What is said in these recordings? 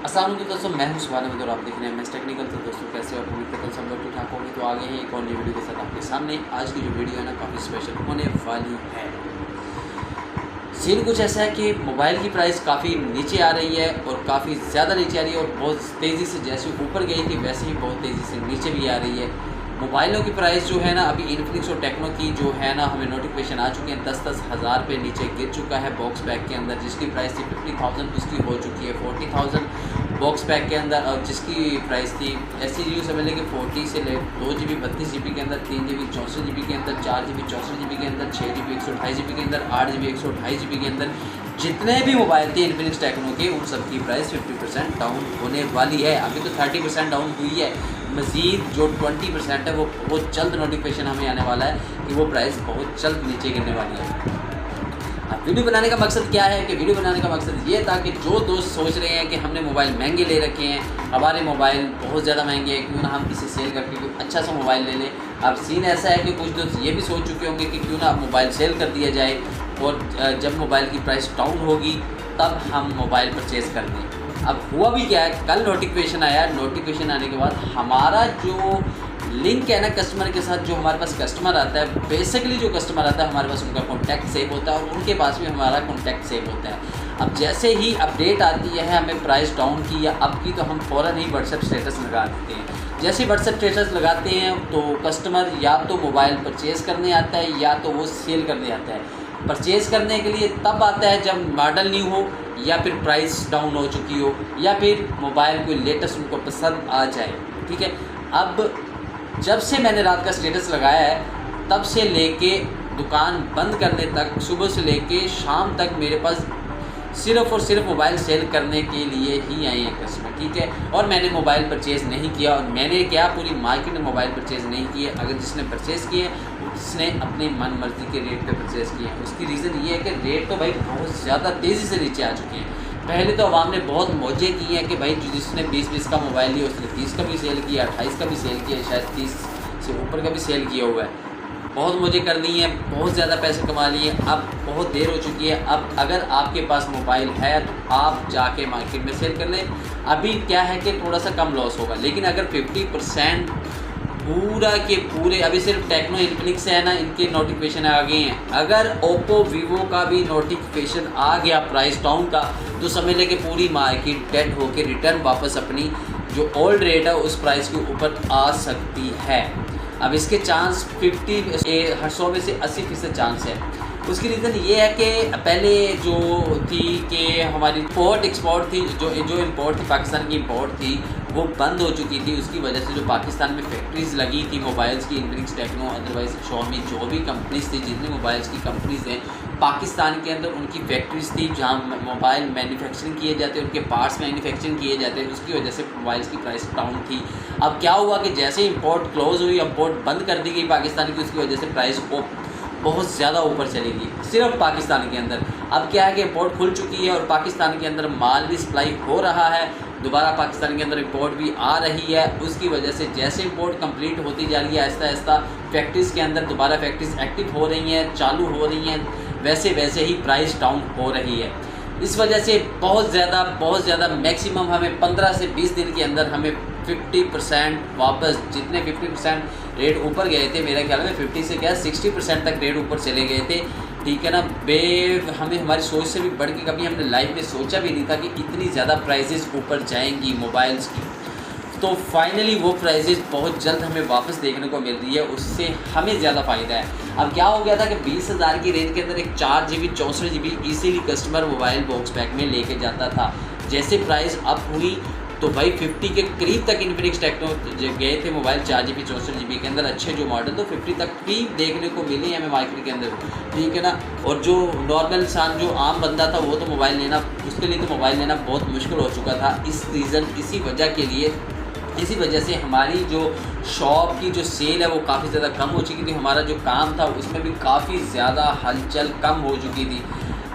अस्सलाम वालेकुम दोस्तों, मैं हूं सुभान अहमद और आप देख रहे हैं एमएस टेक्निकल। तो दोस्तों कैसे हो? उम्मीद करता हूं सब लोग ठीक ठाक होंगे। तो आगे हैं एक और नई वीडियो के साथ आपके सामने। आज की जो वीडियो है ना काफ़ी स्पेशल होने वाली है। सीन कुछ ऐसा है कि मोबाइल की प्राइस काफ़ी नीचे आ रही है और काफ़ी ज़्यादा नीचे आ रही है और बहुत तेज़ी से, जैसे ऊपर गई थी वैसे ही बहुत तेज़ी से नीचे भी आ रही है। मोबाइलों की प्राइस जो है ना अभी इन्फिनिक्स और टेक्नो की जो है ना हमें नोटिफिकेशन आ चुके हैं। 10-10 हज़ार पे नीचे गिर चुका है बॉक्स पैक के अंदर। जिसकी प्राइस थी 50,000 उसकी हो चुकी है 40,000 बॉक्स पैक के अंदर। और जिसकी प्राइस थी ऐसी यू समझ लें कि 40 से ले 2 GB 32 GB के अंदर, 3 GB 64 GB के अंदर, 4 GB 64 GB के अंदर, 6 GB 128 GB के अंदर, 8 GB 128 GB के अंदर जितने भी मोबाइल थे इन्फिनिक्स टेक्नो के उन सब की प्राइस 50% डाउन होने वाली है। अभी तो 30% डाउन हुई है। मज़ीद जो 20% है वो बहुत जल्द नोटिफिकेशन हमें आने वाला है कि वो प्राइस बहुत जल्द नीचे गिरने वाली है। अब वीडियो बनाने का मकसद क्या है कि वीडियो बनाने का मकसद ये था कि जो दोस्त सोच रहे हैं कि हमने मोबाइल महंगे ले रखे हैं, हमारे मोबाइल बहुत ज़्यादा महंगे हैं, क्यों ना हम इसे सेल करके कोई अच्छा सा मोबाइल ले लें। अब सीन ऐसा है कि कुछ दोस्त ये भी सोच चुके होंगे कि क्यों ना अब मोबाइल सेल कर दिया जाए और जब मोबाइल की प्राइस डाउन होगी तब हम मोबाइल परचेज़ कर लें। अब हुआ भी क्या है, कल नोटिफिकेशन आया। नोटिफिकेशन आने के बाद हमारा जो लिंक है ना कस्टमर के साथ, जो हमारे पास कस्टमर आता है, बेसिकली जो कस्टमर आता है हमारे पास उनका कॉन्टैक्ट सेव होता है और उनके पास भी हमारा कॉन्टैक्ट सेव होता है। अब जैसे ही अपडेट आती है हमें प्राइस डाउन की या अप की, तो हम फ़ौरन ही व्हाट्सएप स्टेटस लगा देते हैं। जैसे व्हाट्सएप स्टेटस लगाते हैं तो कस्टमर या तो मोबाइल परचेज़ करने आता है या तो वो सेल करने आता है। परचेज़ करने के लिए तब आता है जब मॉडल न्यू हो या फिर प्राइस डाउन हो चुकी हो या फिर मोबाइल कोई लेटेस्ट उनको पसंद आ जाए। ठीक है, अब जब से मैंने रात का स्टेटस लगाया है तब से लेके दुकान बंद करने तक, सुबह से लेके शाम तक मेरे पास सिर्फ़ और सिर्फ मोबाइल सेल करने के लिए ही आए हैं कस्टमर। ठीक है, और मैंने मोबाइल परचेज़ नहीं किया। और मैंने क्या, पूरी मार्केट में मोबाइल परचेज़ नहीं किए। अगर जिसने परचेज़ किए उसने अपनी मन मर्ज़ी के रेट पे परचेज़ किए हैं। उसकी रीज़न ये है कि रेट तो भाई बहुत ज़्यादा तेज़ी से नीचे आ चुके हैं। पहले तो अवाम ने बहुत मौजे की हैं कि भाई जिसने 20-20 का मोबाइल लिया उसने 30 का भी सेल किया, 28 का भी सेल किया, शायद 30 से ऊपर का भी सेल किया हुआ है। बहुत मौजे कर ली हैं, बहुत ज़्यादा पैसे कमा लिए। अब बहुत देर हो चुकी है। अब अगर आपके पास मोबाइल है तो आप जाके मार्केट में सेल कर लें। अभी क्या है कि थोड़ा सा कम लॉस होगा, लेकिन अगर 50% पूरा के पूरे अभी सिर्फ टेक्नो इन्फिनिक्स है ना, इनके नोटिफिकेशन आ गए हैं। अगर ओप्पो वीवो का भी नोटिफिकेशन आ गया प्राइस डाउन का, तो समझ लें कि पूरी मार्केट डेड होकर रिटर्न वापस अपनी जो ओल्ड रेट है उस प्राइस के ऊपर आ सकती है। अब इसके चांस 100 में से 80% चांस है। उसकी रीज़न ये है कि पहले जो थी कि हमारी इंपोर्ट एक्सपोर्ट थी, जो इंपोर्ट थी पाकिस्तान की इंपोर्ट थी वो बंद हो चुकी थी। उसकी वजह से जो पाकिस्तान में फैक्ट्रीज़ लगी थी मोबाइल्स की, इन्फिनिक्स टेक्नो अदरवाइज़ शॉमी, जो भी कंपनीज़ थी, जितनी मोबाइल्स की कंपनीज़ हैं पाकिस्तान के अंदर, उनकी फैक्ट्रीज़ थी जहाँ मोबाइल मैन्युफैक्चरिंग किए जाते, उनके पार्ट्स मैन्युफैक्चरिंग किए जाते। उसकी वजह से मोबाइल्स की प्राइस डाउन थी। अब क्या हुआ कि जैसे इंपोर्ट क्लोज़ हुई, इंपोर्ट बंद कर दी गई पाकिस्तान की, उसकी वजह से प्राइस को बहुत ज़्यादा ऊपर चली गई सिर्फ पाकिस्तान के अंदर। अब क्या है कि इंपोर्ट खुल चुकी है और पाकिस्तान के अंदर माल भी सप्लाई हो रहा है। दोबारा पाकिस्तान के अंदर इंपोर्ट भी आ रही है। उसकी वजह से जैसे इंपोर्ट कंप्लीट होती जा रही है आहिस्ता आहिस्ता फैक्ट्रीज़ के अंदर दोबारा फैक्ट्रीज़ एक्टिव हो रही हैं, चालू हो रही हैं, वैसे वैसे ही प्राइस डाउन हो रही है। इस वजह से बहुत ज़्यादा मैक्सिमम हमें 15 से 20 दिन के अंदर हमें 50% वापस, जितने 50% रेट ऊपर गए थे, मेरे ख्याल में 50 से क्या 60% तक रेट ऊपर चले गए थे। ठीक है ना, हमें हमारी सोच से भी बढ़ के कभी हमने लाइफ में सोचा भी नहीं था कि इतनी ज़्यादा प्राइसेस ऊपर जाएंगी मोबाइल्स की। तो फाइनली वो प्राइसेस बहुत जल्द हमें वापस देखने को मिल रही है, उससे हमें ज़्यादा फ़ायदा है। अब क्या हो गया था कि 20,000 की रेंज के अंदर एक 4 GB 64 GB easily customer mobile box pack में लेके जाता था। जैसे प्राइस अप हुई तो भाई 50 के करीब तक इन्फिनिक्स टेक्नो गए थे मोबाइल 4 GB 64 GB के अंदर अच्छे जो मॉडल, तो 50 तक भी देखने को मिले हमें मार्केट के अंदर। ठीक है ना, और जो नॉर्मल इंसान, जो आम बंदा था, वो तो मोबाइल लेना, उसके लिए तो मोबाइल लेना बहुत मुश्किल हो चुका था। इसी वजह से हमारी जो शॉप की जो सेल है वो काफ़ी ज़्यादा कम हो चुकी थी। हमारा जो काम था उसमें भी काफ़ी ज़्यादा हलचल कम हो चुकी थी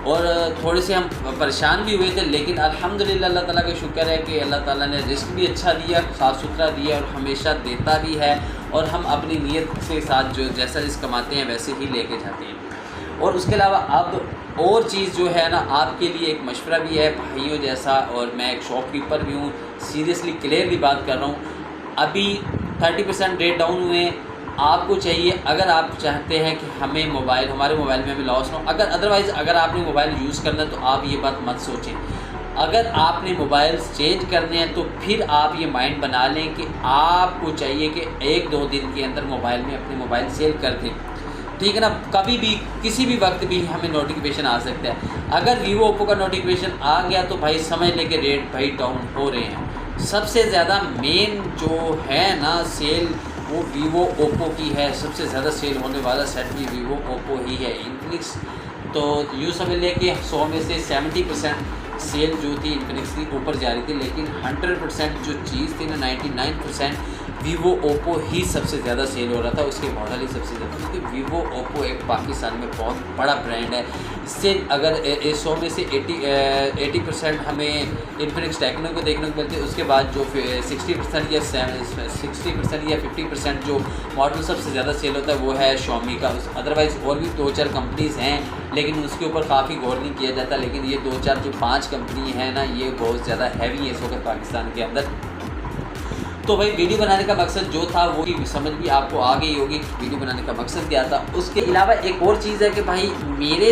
और थोड़े से हम परेशान भी हुए थे। लेकिन अल्हम्दुलिल्लाह अल्लाह ताला का शुक्र है कि अल्लाह ताला ने रिस्क भी अच्छा दिया, साफ़ सुथरा दिया और हमेशा देता भी है। और हम अपनी नीयत के साथ जो जैसा रिस्क कमाते हैं वैसे ही लेके जाते हैं। और उसके अलावा अब और चीज़ जो है ना, आपके लिए एक मशवरा भी है भाइयों जैसा, और मैं एक शॉपकीपर भी हूँ, सीरियसली क्लियरली बात कर रहा हूँ। अभी 30% रेट डाउन हुए। आपको चाहिए, अगर आप चाहते हैं कि हमारे मोबाइल में हमें लॉस ना हो, अदरवाइज़ अगर आपने मोबाइल यूज़ करना है तो आप ये बात मत सोचें। अगर आपने मोबाइल चेंज करने हैं तो फिर आप ये माइंड बना लें कि आपको चाहिए कि 1-2 दिन के अंदर अपने मोबाइल सेल कर दें, ठीक है ना। कभी भी किसी भी वक्त भी हमें नोटिफिकेशन आ सकता है। अगर वीवो ओप्पो का नोटिफिकेशन आ गया तो भाई समझ लें कि रेट भाई डाउन हो रहे हैं। सबसे ज़्यादा मेन जो है ना सेल, वो वीवो ओप्पो की है। सबसे ज़्यादा सेल होने वाला सेट भी वीवो ओप्पो ही है। इन्फिनिक्स तो यूँ समझ लें कि 100 में से 70% सेल जो थी इन्फिनिक्स की ऊपर जा रही थी, लेकिन 100% जो चीज़ थी ना, 99% वीवो ओप्पो ही सबसे ज़्यादा सेल हो रहा था। उसके मॉडल ही सबसे ज़्यादा, क्योंकि वीवो ओप्पो एक पाकिस्तान में बहुत बड़ा ब्रांड है। इससे अगर 100 में से 80% हमें इन्फिनिक्स टेक्नो को देखने को मिलते हैं। उसके बाद जो 60% या 50% जो मॉडल सबसे ज़्यादा सेल होता है वो है शॉमी का। अदरवाइज़ और भी 2-4 कंपनीज़ हैं, लेकिन उसके ऊपर काफ़ी गौर नहीं किया जाता। लेकिन ये 2-4 जो 5 कंपनी है ना, ये बहुत ज़्यादा हैवी है इस वक्त पाकिस्तान के अंदर। तो भाई वीडियो बनाने का मकसद जो था वो ही समझ भी आपको आ गई होगी, वीडियो बनाने का मकसद क्या था। उसके अलावा एक और चीज़ है कि भाई मेरे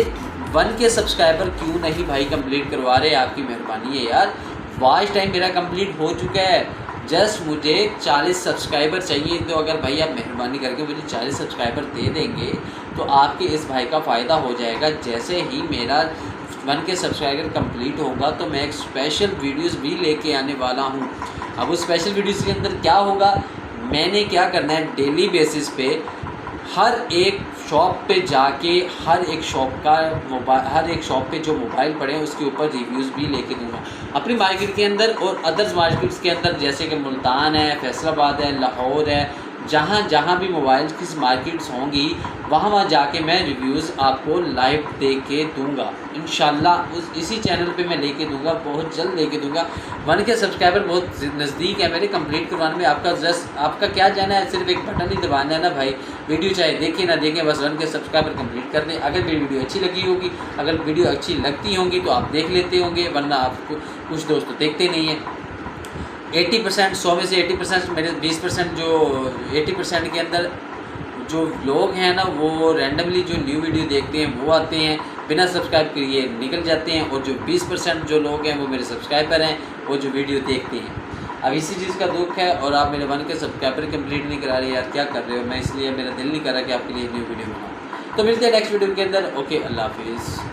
1K सब्सक्राइबर क्यों नहीं भाई कंप्लीट करवा रहे, आपकी मेहरबानी है यार। वॉच टाइम मेरा कंप्लीट हो चुका है, जस्ट मुझे 40 सब्सक्राइबर चाहिए। तो अगर भाई आप मेहरबानी करके मुझे 40 सब्सक्राइबर दे देंगे तो आपके इस भाई का फ़ायदा हो जाएगा। जैसे ही मेरा 1K सब्सक्राइबर कंप्लीट होगा तो मैं एक स्पेशल वीडियोस भी लेके आने वाला हूँ। अब उस स्पेशल वीडियोस के अंदर क्या होगा, मैंने क्या करना है, डेली बेसिस पे हर एक शॉप पे जाके हर एक शॉप पे जो मोबाइल पड़े हैं उसके ऊपर रिव्यूज़ भी लेके दूंगा अपनी मार्केट के अंदर और अदर्स मार्केट्स के अंदर, जैसे कि मुल्तान है, फैसलाबाद है, लाहौर है। जहाँ भी मोबाइल की मार्केट्स होंगी वहाँ जाके मैं रिव्यूज़ आपको लाइव दे के दूँगा इंशाल्लाह। इसी चैनल पे मैं लेके दूँगा, बहुत जल्द लेके दूँगा। 1K सब्सक्राइबर बहुत नज़दीक है मेरे कंप्लीट करवाने में। आपका क्या जाना है, सिर्फ एक बटन ही दबाना है ना भाई। वीडियो चाहे देखें ना देखें, बस 1K सब्सक्राइबर कंप्लीट कर दें। अगर मेरी वीडियो अच्छी लगी होगी, अगर वीडियो अच्छी लगती होंगी तो आप देख लेते होंगे, वरना आपको कुछ दोस्त तो देखते नहीं हैं। 80% 100 में से 80% मेरे 20% जो 80% के अंदर जो लोग हैं ना, वो रैंडमली जो न्यू वीडियो देखते हैं वो आते हैं, बिना सब्सक्राइब किए निकल जाते हैं। और जो 20% जो लोग हैं वो मेरे सब्सक्राइबर हैं, वो जो वीडियो देखते हैं। अब इसी चीज़ का दुख है, और आप मेरे 1K सब्सक्राइबर कंप्लीट नहीं करा रहे यार, क्या कर रहे हो। मैं इसलिए मेरा दिल नहीं कर रहा कि आपके लिए न्यू वीडियो बनाऊँ। तो मिलते हैं नेक्स्ट वीडियो के अंदर। ओके, अल्लाह हाफिज़।